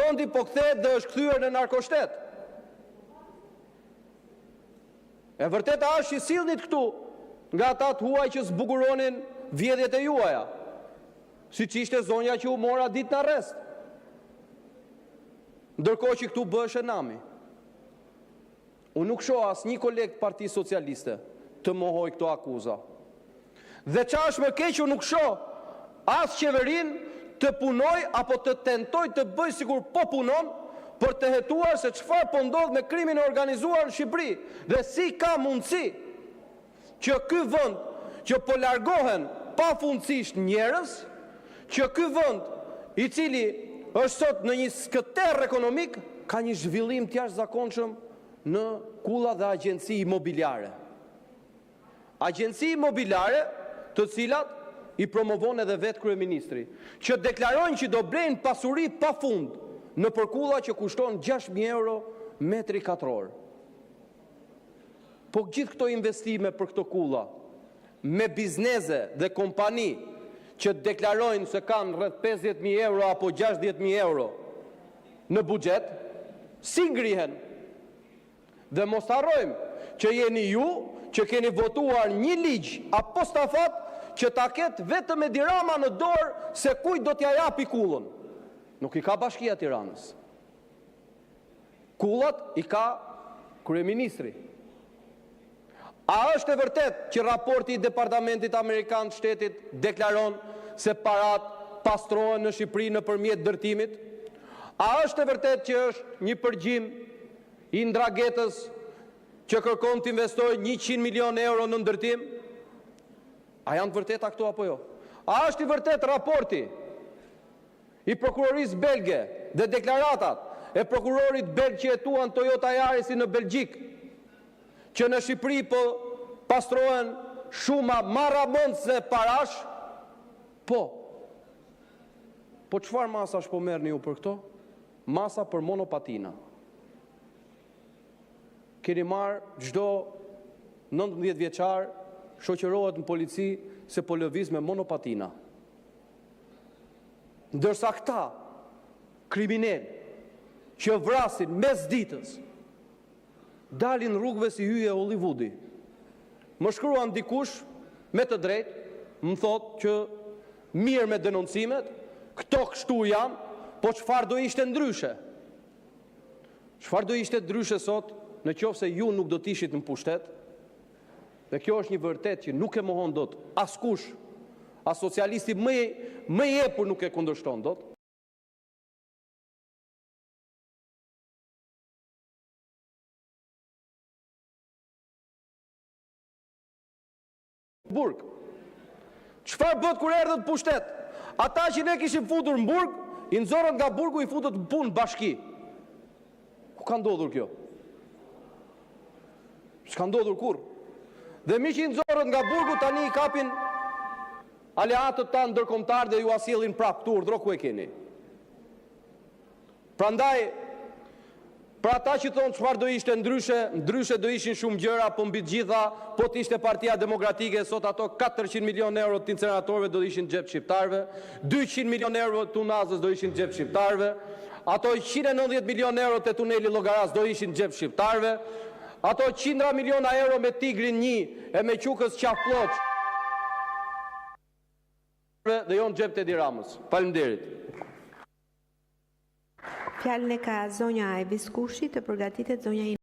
vendi po kthehet dhe është kthyer në narkoshtet. E vërteta është që sillnit këtu nga ata të huaj që zbukuronin vjedhjet e juaja, siç ishte zonja që u mora ditë në arrest. Ndërkohë që këtu bëhesh e nami. Unë nuk shoh asnjë koleg të Partisë Socialiste të mohoj këto akuza. Dhe qa është më keq, unë nuk shoh as qeverinë të punoj apo të tentoj të bëj sikur po punon për të hetuar se çfarë po ndodh me krimin e organizuar në Shqipëri dhe si ka mundësi që ky vend që po largohen pafundësisht njerëz, që ky vend i cili është sot në një skëterr ekonomik ka një zhvillim të jashtëzakonshëm në kulla dhe agjenci imobiliare. Agjenci imobiliare të cilat i promovon edhe vetë kryeministri, që deklarojnë që do blejnë pasuri pa fund në përkulla që kushton 6.000 euro metri katror. Po gjithë këto investime për këto kulla, me bizneze dhe kompani që deklarojnë se kanë rreth 50.000 euro apo 60.000 euro në buxhet, si ngrihen? Dhe mos harrojmë që jeni ju që keni votuar një ligj apostafat që ta ketë vetëm Edi Rama në dorë se kujt do t'ja japi kullën. Nuk i ka Bashkia e Tiranës. Kullat i ka kryeministri. A është e vërtet që raporti i Departamentit Amerikan të Shtetit deklaron se parat pastrohen në Shqipëri nëpërmjet dërtimit? A është e vërtet që është një përgjim i Ndragetës që kërkon të investojë 100 milion euro në ndërtim? A janë të vërteta këto apo jo? A është i vërtet raporti i prokurorisë belge dhe deklaratat e prokurorit belg që hetuan Toyota Yarisi në Belgjik, që në Shqipëri po pastrohen shuma marramundse parash? Po çfarë masash po merrni ju për këto? Masa për monopatina. Keni marrë çdo 19 vjeçar shoqërohet në polici se po lëviz me monopatina. Ndërsa këta kriminal që vrasin mes ditës dalin rrugëve si hyje Hollywoodi. Më shkruan dikush me të drejtë, më thotë që mirë me denoncimet, këto kështu janë, po çfarë do ishte ndryshe? Çfarë do ishte ndryshe sot në qoftë se ju nuk do të ishit në pushtet? Dhe kjo është një vërtet që nuk e mohon dot askush, as socialisti më i epur nuk e kundërshton dot. Burg. Çfarë bët kur erdhët në pushtet? Ata që ne kishim futur në burg, i nxorën nga burgu i futët në punë bashki. Ku ka ndodhur kjo? S'ka ndodhur kur. Dhe mi që i nxorën nga burgu tani i kapin aleatët ta ndërkombëtar dhe ju asillin prapë këtu urdhro ku e keni. Prandaj, për ata që thonë çfarë do ishte ndryshe do ishin shumë gjëra, po mbi të gjitha, po të ishte Partia Demokratike, sot ato 400 milion euro të inceneratorëve do ishin në xhep shqiptarëve, 200 milion euro të tunazës do ishin në xhep shqiptarëve, ato 190 milion euro të tuneli Llogaras do ishin në xhep shqiptarëve, ato 100 miliona euro me Tigrin 1 e me Qukës Qafploç dhe jo në xhep të Edi Ramës. Faleminderit. Fjalën e ka zonja Evis Kushi, të përgatitet zonja